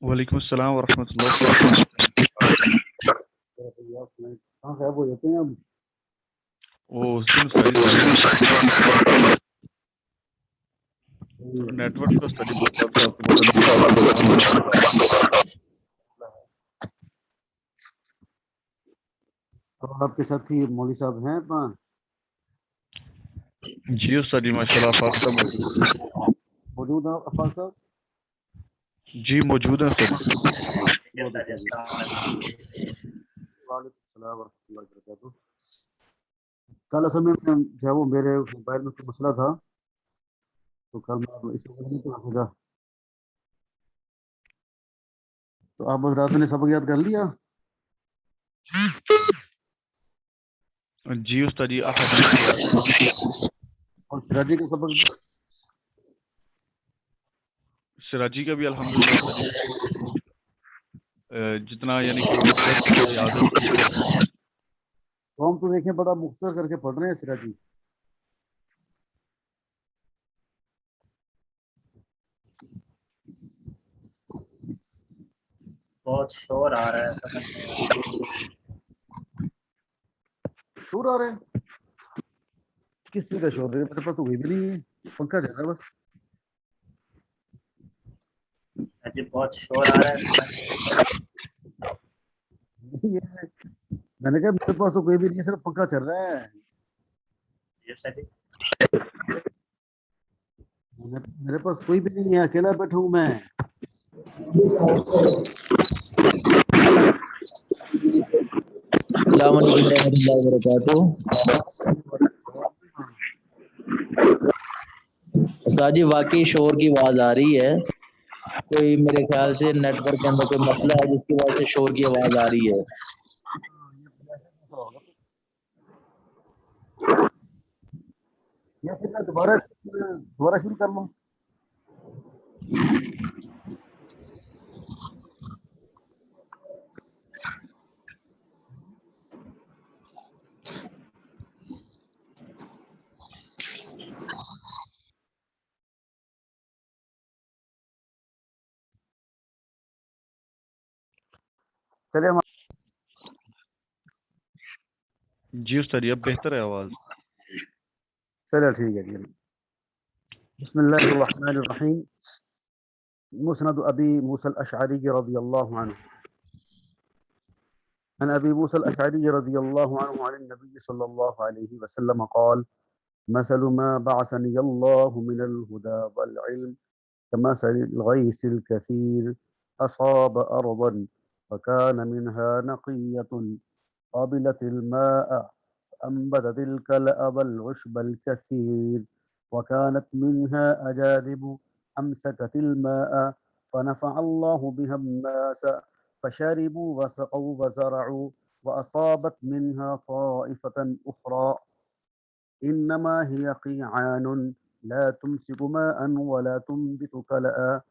وعلیکم السلام ورحمۃ اللہ وبرکاتہ۔ کہاں غائب ہو جاتے ہیں اب؟ وہ اس دن اسٹڈی نیٹ ورک کا اسٹڈی بہت تھا، آپ کو پتہ نہیں۔ اور آپ کے ساتھی مولوی صاحب ہیں اپنا؟ جی اسٹڈی ماشاء اللہ آفاق صاحب موجود ہیں افاق صاحب؟ جی موجود ہیں سر۔ وعلیکم السلام ورحمۃ اللہ وبرکاتہ۔ کل اصل میں جو ہے وہ میرے موبائل میں کوئی مسئلہ تھا تو کل میں اس وجہ نہیں پڑھ سکا، تو آپ حضرات نے سبق یاد کر لیا؟ جی استاد جی احادیث اور سراجی کا سبق سراجی کا بھی الحمدللہ جتنا یعنی کہ یاد ہے۔ تو ہم تو دیکھیں بڑا مختصر کر کے پڑھ رہے ہیں سراجی۔ بہت شور آ رہا ہے، شور آ رہا ہے؟ کس چیز کا شور ہے؟ میرے پاس تو کوئی بھی نہیں ہے، پنکھا چل رہا ہے بس۔ بہت شور آ رہا ہے۔ میں نے کہا میرے پاس تو کوئی بھی نہیں ہے، صرف پنکھا چل رہا ہے۔ میرے پاس کوئی بھی نہیں ہے، اکیلا بیٹھا ہوں میں۔ السلام علیکم ورحمۃ اللہ وبرکاتہ۔ استاد جی واقعی شور کی آواز آ رہی ہے، کوئی میرے خیال سے نیٹ ورک کے اندر کوئی مسئلہ ہے جس کی وجہ سے شور کی آواز آ رہی ہے۔ یا پھر میں دوبارہ شروع کر لوں؟ چلے ہم جی استاد جی اب بہتر ہے آواز۔ چلے ٹھیک ہے جی۔ بسم اللہ الرحمن الرحیم۔ مسند ابی موسیٰ الاشعری رضی اللہ عنہ عن ابی موسیٰ الاشعری رضی اللہ عنہ عن النبی صلی اللہ علیہ وسلم قال مثل ما بعثني الله من الهدى والعلم كمثل الغيث الكثير أصاب أرضا فكان منها نقية قابلت الماء فأنبتت الكلأ والعشب الكثير وكانت منها أجاذب أمسكت الماء فنفع الله بها الناس فشربوا وسقوا وزرعوا وأصابت منها طائفة أخرى إنما هي قيعان لا تمسك ماء ولا تنبت كلأ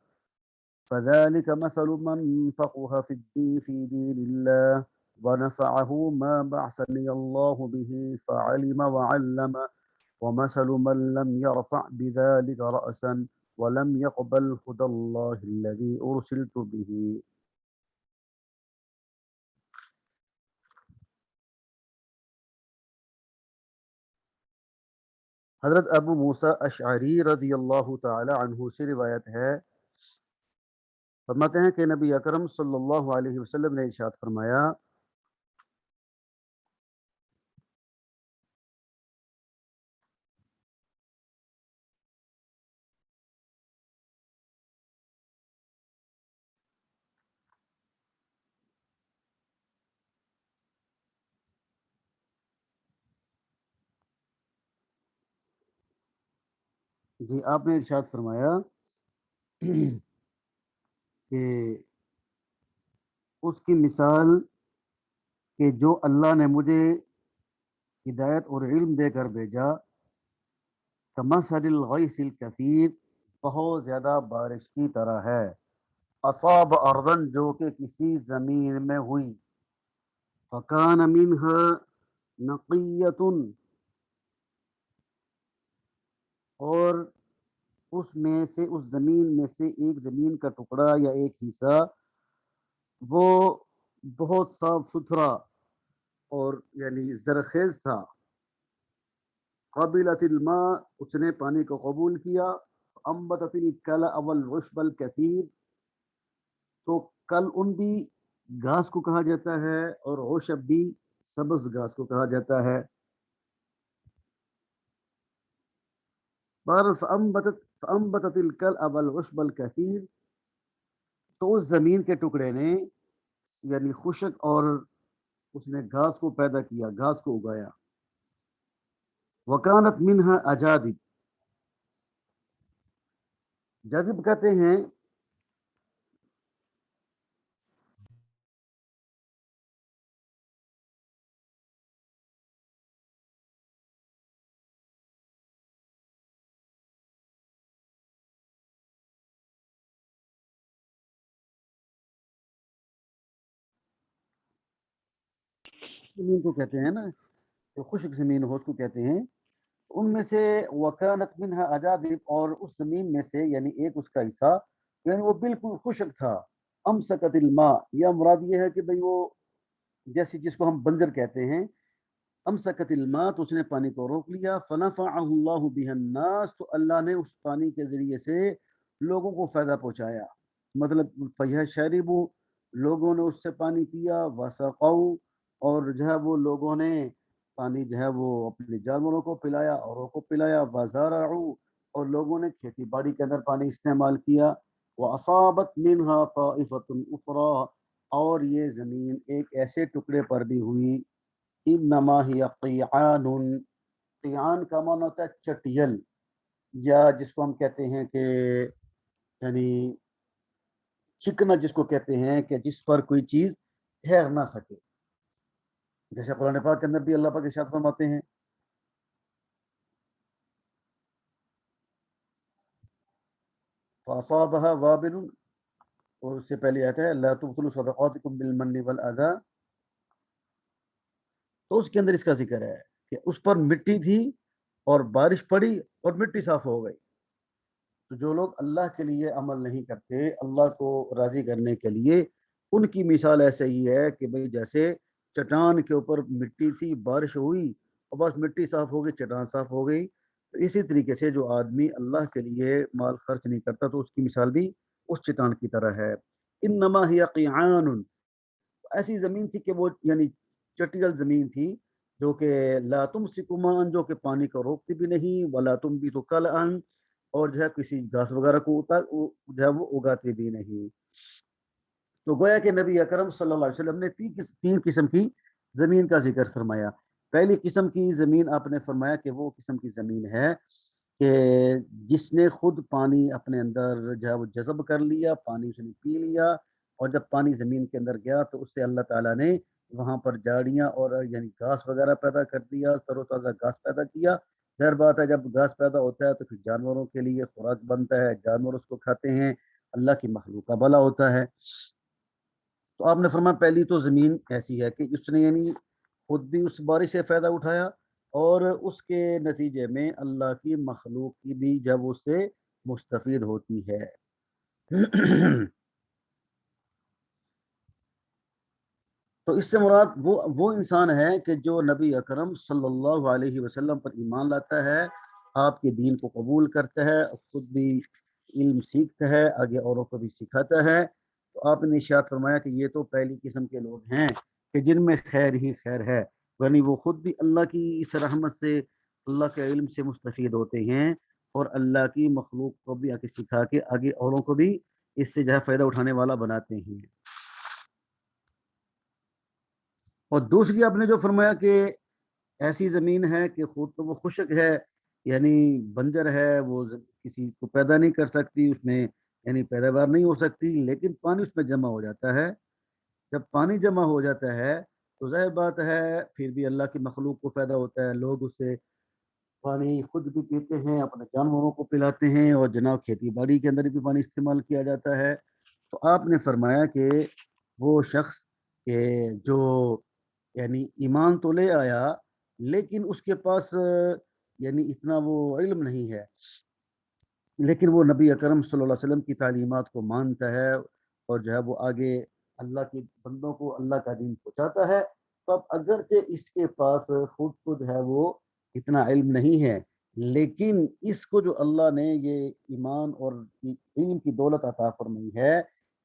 فذلك مثل من فقه في دين الله ونفعه ما بعثني الله به فعلم وعلم ومثل من لم يرفع بذلك رأسا ولم يقبل هدى الله الذي أرسلت به. حضرت ابو موسیٰ اشعری رضی اللہ تعالی عنہ سے روایت ہے، فرماتے ہیں کہ نبی اکرم صلی اللہ علیہ وسلم نے ارشاد فرمایا جی آپ نے ارشاد فرمایا کہ اس کی مثال کہ جو اللہ نے مجھے ہدایت اور علم دے کر بھیجا، کمثل الغیث الکثیر، بہت زیادہ بارش کی طرح ہے، اصاب ارضن، جو کہ کسی زمین میں ہوئی، فکان منہا نقیۃ، اور اس میں سے اس زمین میں سے ایک زمین کا ٹکڑا یا ایک حصہ وہ بہت صاف ستھرا اور یعنی زرخیز تھا، قبلت الماء اس نے پانی کو قبول کیا، انبتت الکلأ والعشب الکثیر تو کل ان بھی گھاس کو کہا جاتا ہے اور عشب بھی سبز گھاس کو کہا جاتا ہے۔ فانبتت الکلأ والعشب الکثیر تو اس زمین کے ٹکڑے نے یعنی خشک اور اس نے گھاس کو پیدا کیا، گھاس کو اگایا۔ وکانت منہا اجادب، جادب کہتے ہیں زمین کو کہتے ہیں نا، جو خشک زمین ہو اس کو کہتے ہیں۔ ان میں سے وکانت منہا اجادب اور اس زمین میں سے یعنی ایک اس کا حصہ یعنی وہ بالکل خشک تھا۔ امسکت الماء، یا مراد یہ ہے کہ بھئی وہ جیسے جس کو ہم بنجر کہتے ہیں، امسکت الماء تو اس نے پانی کو روک لیا، فنفعہ اللہ بہ الناس تو اللہ نے اس پانی کے ذریعے سے لوگوں کو فائدہ پہنچایا، مطلب فیشربوا لوگوں نے اس سے پانی پیا، وسقوا اور جو ہے وہ لوگوں نے پانی جو ہے وہ اپنے جانوروں کو پلایا، اوروں کو پلایا، وزرعوا اور لوگوں نے کھیتی باڑی کے اندر پانی استعمال کیا، وَأَصَابَتْ مِنْهَا طَائِفَةٌ أُخْرَى اور یہ زمین ایک ایسے ٹکڑے پر بھی ہوئی، انما ہی قیعان، قیعان کا معنی ہوتا ہے چٹیل، یا جس کو ہم کہتے ہیں کہ یعنی چکنا جس کو کہتے ہیں کہ جس پر کوئی چیز ٹھہر نہ سکے، جیسے قرآن پاک کے اندر بھی اللہ پاک ارشاد فرماتے ہیں فَأَصَابَهَا وَابِلٌ، اور اس سے پہلے آتا ہے لَا تُبْطِلُوا صَدَقَاتِكُمْ بِالْمَنِّ وَالْأَذَىٰ، تو اس کے اندر اس کا ذکر ہے کہ اس پر مٹی تھی اور بارش پڑی اور مٹی صاف ہو گئی۔ تو جو لوگ اللہ کے لیے عمل نہیں کرتے، اللہ کو راضی کرنے کے لیے، ان کی مثال ایسے ہی ہے کہ بھئی جیسے چٹان کے اوپر مٹی تھی، بارش ہوئی اور بس مٹی صاف ہو گئی، چٹان صاف ہو گئی، تو اسی طریقے سے جو آدمی اللہ کے لیے مال خرچ نہیں کرتا تو اس کی مثال بھی اس چٹان کی طرح ہے۔ انما ہی قیعان، ایسی زمین تھی کہ وہ یعنی چٹیل زمین تھی جو کہ لا تمسک ماء، جو کہ پانی کو روکتی بھی نہیں، ولا تنبت کلأ اور جو ہے کسی گھاس وغیرہ کو جو ہے وہ اگاتے بھی نہیں۔ تو گویا کہ نبی اکرم صلی اللہ علیہ وسلم نے تین قسم کی زمین کا ذکر فرمایا۔ پہلی قسم کی زمین آپ نے فرمایا کہ وہ قسم کی زمین ہے کہ جس نے خود پانی اپنے اندر جو ہے وہ جذب کر لیا، پانی اس نے پی لیا، اور جب پانی زمین کے اندر گیا تو اس سے اللہ تعالیٰ نے وہاں پر جاڑیاں اور یعنی گھاس وغیرہ پیدا کر دیا، تر و تازہ گھاس پیدا کیا۔ ظاہر بات ہے جب گھاس پیدا ہوتا ہے تو پھر جانوروں کے لیے خوراک بنتا ہے، جانور اس کو کھاتے ہیں، اللہ کی مخلوق کا بھلا ہوتا ہے۔ تو آپ نے فرمایا پہلی تو زمین ایسی ہے کہ اس نے یعنی خود بھی اس بارش سے فائدہ اٹھایا اور اس کے نتیجے میں اللہ کی مخلوق کی بھی جب اس سے مستفید ہوتی ہے۔ تو اس سے مراد وہ انسان ہے کہ جو نبی اکرم صلی اللہ علیہ وسلم پر ایمان لاتا ہے، آپ کے دین کو قبول کرتا ہے، خود بھی علم سیکھتا ہے، آگے اوروں کو بھی سکھاتا ہے۔ تو آپ نے ارشاد فرمایا کہ یہ تو پہلی قسم کے لوگ ہیں کہ جن میں خیر ہی خیر ہے، یعنی وہ خود بھی اللہ کی اس رحمت سے، اللہ کے علم سے مستفید ہوتے ہیں اور اللہ کی مخلوق کو بھی آگے سکھا کے آگے اوروں کو بھی اس سے جو ہے فائدہ اٹھانے والا بناتے ہیں۔ اور دوسری آپ نے جو فرمایا کہ ایسی زمین ہے کہ خود تو وہ خشک ہے، یعنی بنجر ہے، وہ کسی کو پیدا نہیں کر سکتی، اس میں یعنی پیداوار نہیں ہو سکتی، لیکن پانی اس میں جمع ہو جاتا ہے۔ جب پانی جمع ہو جاتا ہے تو ظاہر بات ہے پھر بھی اللہ کی مخلوق کو فائدہ ہوتا ہے، لوگ اس سے پانی خود بھی پیتے ہیں، اپنے جانوروں کو پلاتے ہیں، اور جناب کھیتی باڑی کے اندر بھی پانی استعمال کیا جاتا ہے۔ تو آپ نے فرمایا کہ وہ شخص کہ جو یعنی ایمان تو لے آیا لیکن اس کے پاس یعنی اتنا وہ علم نہیں ہے لیکن وہ نبی اکرم صلی اللہ علیہ وسلم کی تعلیمات کو مانتا ہے اور جو ہے وہ آگے اللہ کے بندوں کو اللہ کا دین پہنچاتا ہے، تو اب اگرچہ اس کے پاس خود کو جو ہے وہ اتنا علم نہیں ہے، لیکن اس کو جو اللہ نے یہ ایمان اور علم کی دولت عطا فرمائی ہے،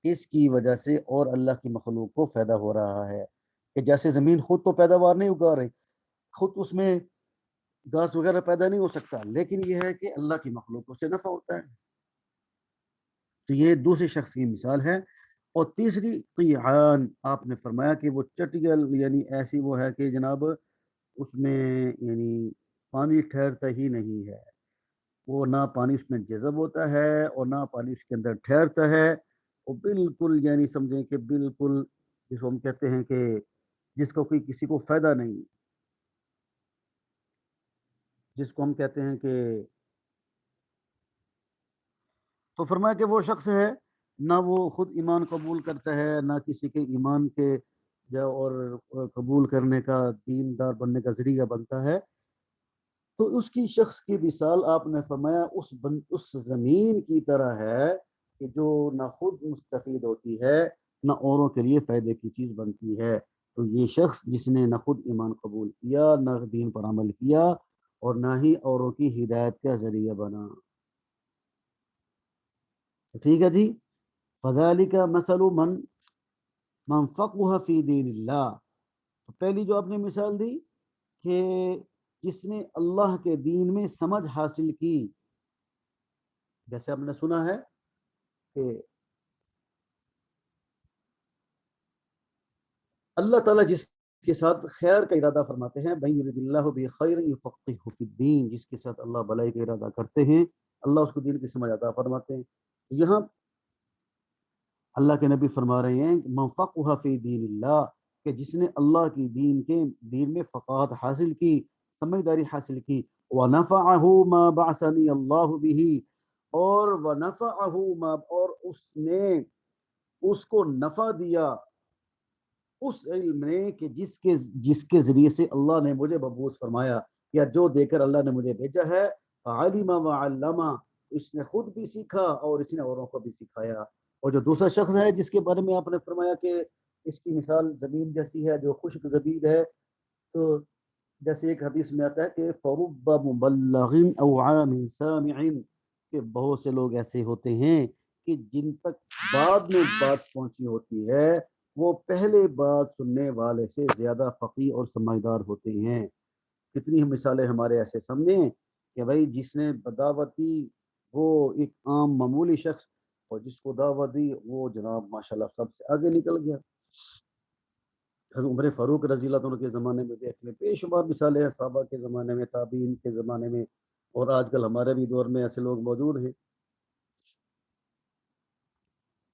اس کی وجہ سے اور اللہ کی مخلوق کو فائدہ ہو رہا ہے کہ جیسے زمین خود تو پیداوار نہیں اگا رہی، خود اس میں گھاس وغیرہ پیدا نہیں ہو سکتا، لیکن یہ ہے کہ اللہ کی مخلوقوں سے نفع ہوتا ہے۔ تو یہ دوسرے شخص کی مثال ہے۔ اور تیسری قیعان، آپ نے فرمایا کہ وہ چٹگل، یعنی ایسی وہ ہے کہ جناب اس میں یعنی پانی ٹھہرتا ہی نہیں ہے، وہ نہ پانی اس میں جذب ہوتا ہے اور نہ پانی اس کے اندر ٹھہرتا ہے، وہ بالکل یعنی سمجھیں کہ بالکل جس کو ہم کہتے ہیں کہ جس کو کوئی کسی کو فائدہ نہیں، جس کو ہم کہتے ہیں کہ، تو فرمایا کہ وہ شخص ہے نہ وہ خود ایمان قبول کرتا ہے، نہ کسی کے ایمان کے اور قبول کرنے کا دیندار بننے کا ذریعہ بنتا ہے، تو اس کی شخص کی مثال آپ نے فرمایا اس زمین کی طرح ہے کہ جو نہ خود مستفید ہوتی ہے نہ اوروں کے لیے فائدے کی چیز بنتی ہے۔ تو یہ شخص جس نے نہ خود ایمان قبول کیا، نہ دین پر عمل کیا، اور نہ ہی اوروں کی ہدایت کا ذریعہ بنا، ٹھیک ہے جی۔ فذالک مثل من فقہ فی دین اللہ، تو پہلی جو آپ نے مثال دی کہ جس نے اللہ کے دین میں سمجھ حاصل کی، جیسے آپ نے سنا ہے کہ اللہ تعالیٰ جس کے ساتھ خیر کا ارادہ فرماتے ہیں، من یرد اللہ بخیر یفقہہ فی الدین، جس کے ساتھ اللہ بھلائی کا ارادہ کرتے ہیں اللہ اس کو دین کی سمجھ عطا فرماتے ہیں۔ یہاں اللہ کے نبی فرما رہے ہیں من فقہ فی دین اللہ، کہ جس نے اللہ کی دین میں فقاہت حاصل کی، سمجھداری حاصل کی، وَنَفَعَهُ مَا بَعْثَنِي اللَّهُ بِهِ، اور وَنَفَعَهُ مَا، اور اس نے اس کو نفع دیا اس علم نے کہ جس کے ذریعے سے اللہ نے مجھے مبعوث فرمایا، یا جو دے کر اللہ نے مجھے بھیجا ہے، فَعَلِمَ وَعَلَّمَ، اس نے خود بھی سیکھا اور اس نے اوروں کو بھی سکھایا۔ اور جو دوسرا شخص ہے جس کے بارے میں آپ نے فرمایا کہ اس کی مثال زمین جیسی ہے جو خشک زمین ہے، تو جیسے ایک حدیث میں آتا ہے کہ فَرُبَّ مُبَلَّغٍ أَوْ عَامٍ سَامِعٍ، کہ بہت سے لوگ ایسے ہوتے ہیں کہ جن تک بعد میں بات پہنچی ہوتی ہے وہ پہلے بات سننے والے سے زیادہ فقیہ اور سمجھدار ہوتے ہیں۔ کتنی مثالیں ہمارے ایسے سامنے ہیں کہ بھائی جس نے دعوت دی وہ ایک عام معمولی شخص، اور جس کو دعوت دی وہ جناب ماشاءاللہ سب سے آگے نکل گیا۔ حضرت عمر فاروق رضی اللہ عنہ کے زمانے میں دیکھ لیں، بے شمار مثالیں ہیں، صحابہ کے زمانے میں، تابعین کے زمانے میں، اور آج کل ہمارے بھی دور میں ایسے لوگ موجود ہیں۔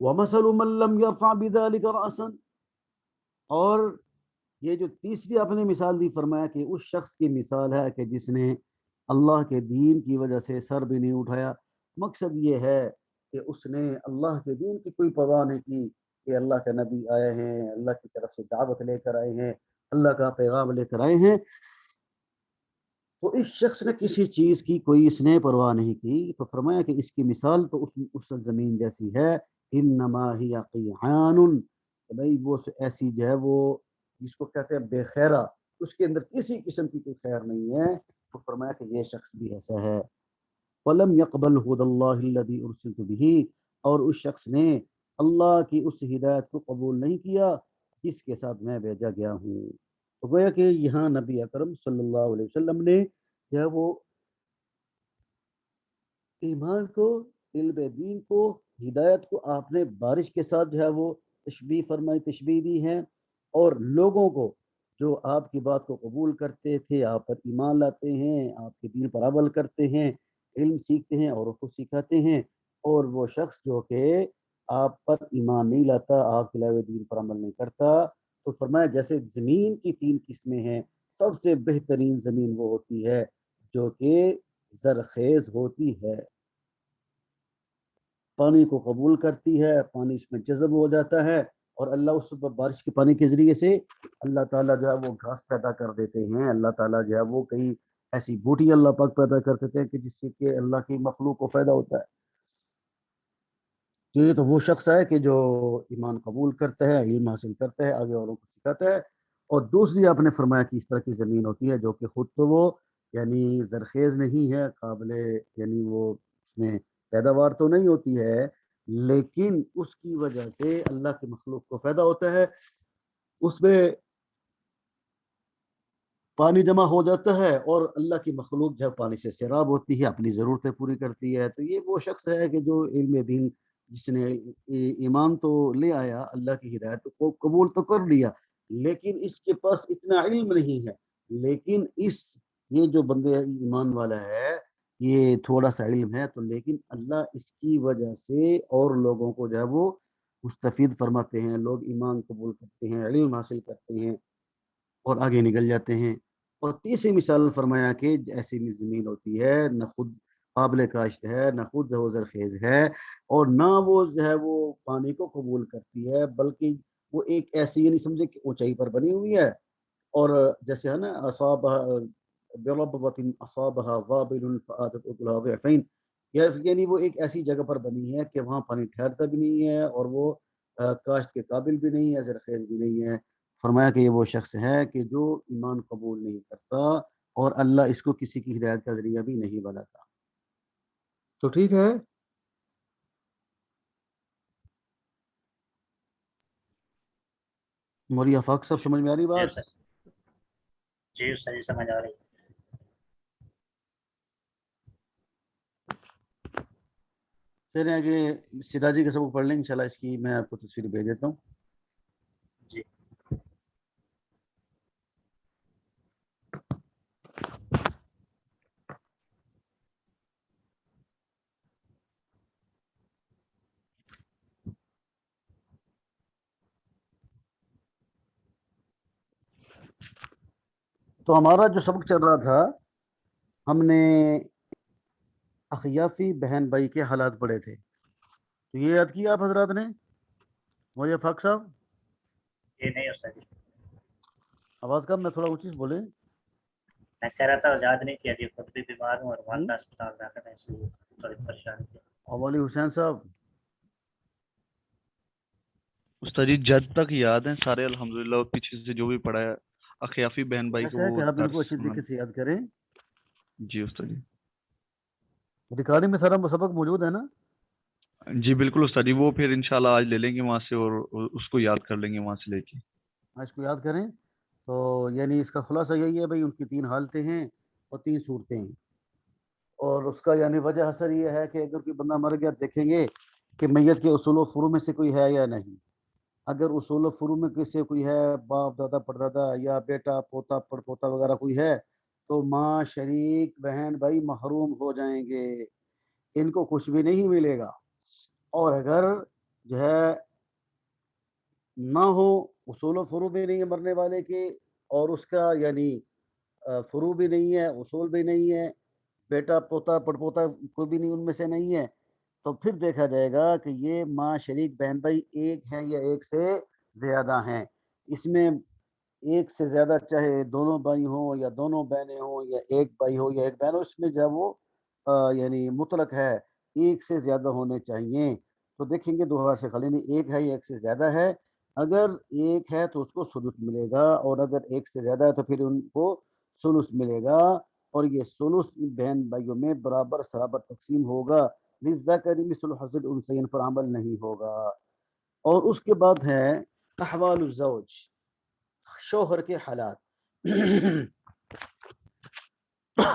وَمَثَلُ مَن لَّمْ يَرْفَعْ بِذَلِكَ رَأْسًا، اور یہ جو تیسری آپ نے مثال دی، فرمایا کہ اس شخص کی مثال ہے کہ جس نے اللہ کے دین کی وجہ سے سر بھی نہیں اٹھایا۔ مقصد یہ ہے کہ اس نے اللہ کے دین کی کوئی پرواہ نہیں کی کہ اللہ کے نبی آئے ہیں، اللہ کی طرف سے دعوت لے کر آئے ہیں، اللہ کا پیغام لے کر آئے ہیں، تو اس شخص نے کسی چیز کی کوئی اس نے پرواہ نہیں کی، تو فرمایا کہ اس کی مثال تو اس زمین جیسی ہے، انما ہی قیعان، بھائی وہ ایسی جو ہے وہ جس کو کہتے ہیں بے خیرہ، اس کے اندر کسی قسم کی کوئی خیر نہیں ہے، تو فرمایا کہ یہ شخص بھی ایسا ہے۔ وَلَمْ يَقْبَلْ هُدَى اللَّهِ الَّذِي أُرْسِلْتُ بِهِ، اور اس شخص نے اللہ کی اس ہدایت کو قبول نہیں کیا جس کے ساتھ میں بھیجا گیا ہوں۔ تو گویا کہ یہاں نبی اکرم صلی اللہ علیہ وسلم نے جو ہے وہ ایمان کو، علم دین کو، ہدایت کو آپ نے بارش کے ساتھ جو ہے وہ تشبیہ فرمائی، تشبیہ دی ہے، اور لوگوں کو جو آپ کی بات کو قبول کرتے تھے، آپ پر ایمان لاتے ہیں، آپ کے دین پر عمل کرتے ہیں، علم سیکھتے ہیں اور اس کو سکھاتے ہیں، اور وہ شخص جو کہ آپ پر ایمان نہیں لاتا، آپ کے لائے دین پر عمل نہیں کرتا، تو فرمایا جیسے زمین کی تین قسمیں ہیں، سب سے بہترین زمین وہ ہوتی ہے جو کہ زرخیز ہوتی ہے، پانی کو قبول کرتی ہے، پانی اس میں جذب ہو جاتا ہے، اور اللہ اس پر بارش کے پانی کے ذریعے سے اللہ تعالیٰ جو ہے وہ گھاس پیدا کر دیتے ہیں، اللہ تعالیٰ جو ہے وہ کئی ایسی بوٹی اللہ پاک پیدا کرتے تھے کہ جس سے کہ اللہ کی مخلوق کو فائدہ ہوتا ہے. یہ تو وہ شخص ہے کہ جو ایمان قبول کرتا ہے، علم حاصل کرتا ہے، آگے اوروں کو سکھاتا ہے. اور دوسری آپ نے فرمایا کہ اس طرح کی زمین ہوتی ہے جو کہ خود تو وہ یعنی زرخیز نہیں ہے، قابل یعنی وہ اس میں پیداوار تو نہیں ہوتی ہے، لیکن اس کی وجہ سے اللہ کی مخلوق کو فائدہ ہوتا ہے. اس میں پانی جمع ہو جاتا ہے اور اللہ کی مخلوق جو پانی سے سیراب ہوتی ہے، اپنی ضرورتیں پوری کرتی ہے. تو یہ وہ شخص ہے کہ جو علم دین، جس نے ایمان تو لے آیا، اللہ کی ہدایت کو قبول تو کر لیا، لیکن اس کے پاس اتنا علم نہیں ہے. لیکن یہ جو بندے ایمان والا ہے، یہ تھوڑا سا علم ہے تو لیکن اللہ اس کی وجہ سے اور لوگوں کو جو ہے وہ مستفید فرماتے ہیں. لوگ ایمان قبول کرتے ہیں، علم حاصل کرتے ہیں اور آگے نکل جاتے ہیں. اور تیسری مثال فرمایا کہ ایسی زمین ہوتی ہے نہ خود قابل کاشت ہے، نہ خود وہ زرخیز ہے، اور نہ وہ جو ہے وہ پانی کو قبول کرتی ہے، بلکہ وہ ایک ایسی یعنی سمجھے کہ اونچائی پر بنی ہوئی ہے. اور جیسے ہے نا بربوۃ اصابها وابل فآتت اکلها ضعفین، یعنی وہ ایک ایسی جگہ پر بنی ہے کہ وہاں پانی ٹھہرتا بھی نہیں ہے اور وہ کاشت کے قابل بھی نہیں ہے، زرخیز بھی نہیں ہے. فرمایا کہ یہ وہ شخص ہے کہ جو ایمان قبول نہیں کرتا اور اللہ اس کو کسی کی ہدایت کا ذریعہ بھی نہیں بناتا. تو ٹھیک ہے. موری آفاق صاحب سمجھ میں آ رہی جی بات؟ سر، جی سر، جی سمجھ آ رہی. چلیں آگے سراجی کا سبق پڑھ لیں انشاءاللہ. اس کی میں آپ کو تصویر بھیج دیتا ہوں. جی تو ہمارا جو سبق چل رہا تھا، ہم نے اخیافی بہن بھائی کے حالات پڑھے تھے. تو یہ یاد کیا آپ حضرات نے؟ موری آفاق صاحب یہ نہیں ہو سکتی. آواز کم میں تھوڑا اونچی سے بولیں. میں کہہ رہا تھا یاد نہیں کیا جی، خود بھی بیمار ہوں اور والدہ اسپتال داخل ہے، اس لیے تھوڑی پریشانی تھی. اولی حسین صاحب استاد جی جد تک یاد ہیں سارے الحمدللہ، اور پیچھے سے جو بھی پڑھا ہے اخیافی بہن بھائی کو ایسا ہے کہ وہ آپ ان کو درس اچھی سنا. طریقے سے یاد کریں. جی استاد جی. ریکارڈنگ میں سارا سبق موجود ہے نا؟ جی بالکل استاد جی، وہ پھر انشاءاللہ آج لے لیں گے وہاں سے اور اس کو یاد کر لیں گے وہاں سے لے کے. اس کو یاد کریں. تو یعنی اس کا خلاصہ یہی ہے بھائی، ان کی 3 حالتیں ہیں اور 3 صورتیں ہیں. اور اس کا یعنی وجہ اثر یہ ہے کہ اگر کوئی بندہ مر گیا، دیکھیں گے کہ میت کے اصول و فروع میں سے کوئی ہے یا نہیں. اگر اصول و فروع میں کسی کوئی ہے، باپ دادا پردادا یا بیٹا پوتا پڑپوتا وغیرہ کوئی ہے، تو ماں شریک بہن بھائی محروم ہو جائیں گے، ان کو کچھ بھی نہیں ملے گا. اور اگر جو ہے نہ ہو، اصول و فروع بھی نہیں ہے مرنے والے کے، اور اس کا یعنی فروع بھی نہیں ہے، اصول بھی نہیں ہے، بیٹا پوتا پڑپوتا کوئی بھی نہیں ان میں سے نہیں ہے، تو پھر دیکھا جائے گا کہ یہ ماں شریک بہن بھائی ایک ہیں یا ایک سے زیادہ ہیں. اس میں ایک سے زیادہ چاہے دونوں بھائی ہوں یا دونوں بہنیں ہوں یا ایک بھائی ہو یا ایک بہن ہو، اس میں جو وہ یعنی مطلق ہے، ایک سے زیادہ ہونے چاہیے. تو دیکھیں گے 2000 سے خالی نہیں، ایک ہے یا ایک سے زیادہ ہے. اگر ایک ہے تو اس کو سدس ملے گا، اور اگر ایک سے زیادہ ہے تو پھر ان کو سلس ملے گا. اور یہ سلس بہن بھائیوں میں برابر سرابر تقسیم ہوگا. للذکر مثل حظ الانثیین پر عمل نہیں ہوگا. اور اس کے بعد ہے احوال الزوج، شوہر کے حالات.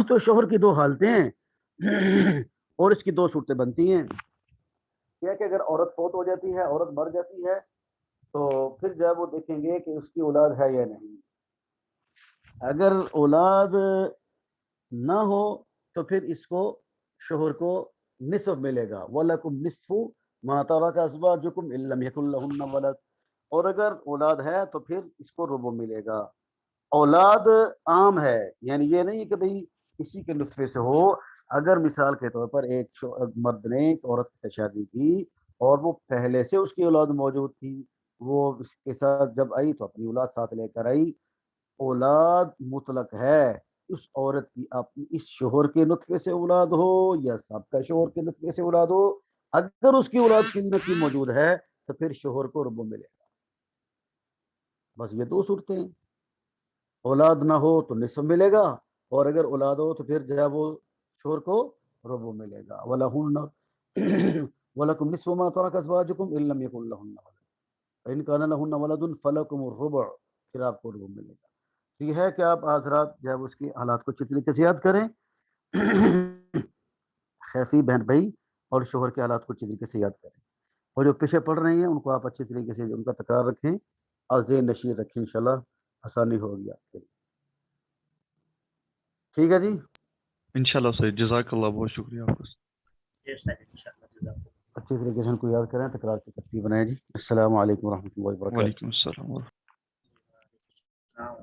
تو شوہر کی 2 حالتیں ہیں اور اس کی 2 صورتیں بنتی ہیں. یہ کہ اگر عورت فوت ہو جاتی ہے، عورت مر جاتی ہے، تو پھر جب وہ دیکھیں گے کہ اس کی اولاد ہے یا نہیں. اگر اولاد نہ ہو تو پھر اس کو شوہر کو نصف ملے گا. وَلَكُمْ نِصْفُ مَا تَرَكَ أَزْوَاجُكُمْ إِن لَّمْ يَكُن لَّهُنَّ وَلَدٌ. اور اگر اولاد ہے تو پھر اس کو ربع ملے گا. اولاد عام ہے، یعنی یہ نہیں کہ بھئی کسی کے نطفے سے ہو. اگر مثال کے طور پر ایک مرد نے ایک عورت سے شادی کی اور وہ پہلے سے اس کی اولاد موجود تھی، وہ اس کے ساتھ جب آئی تو اپنی اولاد ساتھ لے کر آئی، اولاد مطلق ہے. اس عورت کی اپنی اس شوہر کے نطفے سے اولاد ہو یا سب کا شوہر کے نطفے سے اولاد ہو، اگر اس کی اولاد کی نطفی موجود ہے تو پھر شوہر کو ربع ملے گا. بس یہ دو صورتیں ہیں. اولاد نہ ہو تو نصف ملے گا، اور اگر اولاد ہو تو پھر جو ہے وہ شوہر کو ربع ملے گا. وَلَهُنَّ وَلَكُمْ نِصْفُ مَا تَرَكَ أَزْوَاجُكُمْ إِن لَّمْ يَكُن لَّهُنَّ وَلَدٌ فَإِن كَانَ لَهُنَّ وَلَدٌ فَلَكُمُ الرُّبُعُ، پھر آپ کو ربع ملے گا. یہ ہے کہ آپ حضرات جو ہے اس کی حالات کو اچھی طریقے سے یاد کریں. خیفی بہن بھائی اور شوہر کے حالات کو اچھی طریقے سے یاد کریں، اور جو پیچھے پڑھ رہی ہیں ان کو آپ اچھی طریقے سے ان کا تکرار رکھیں اور ذہن نشین رکھیں، انشاءاللہ آسانی ہوگی آپ کے لیے. ٹھیک ہے جی، انشاءاللہ صحیح. جزاک اللہ، بہت شکریہ آپ کا. جی سر انشاءاللہ جزاک اللہ. اچھی طریقے سے ان کو یاد کریں، تکرار کی ترتیب بنائیں جی. السلام علیکم ورحمۃ اللہ وبرکاتہ. وعلیکم السلام. ہاں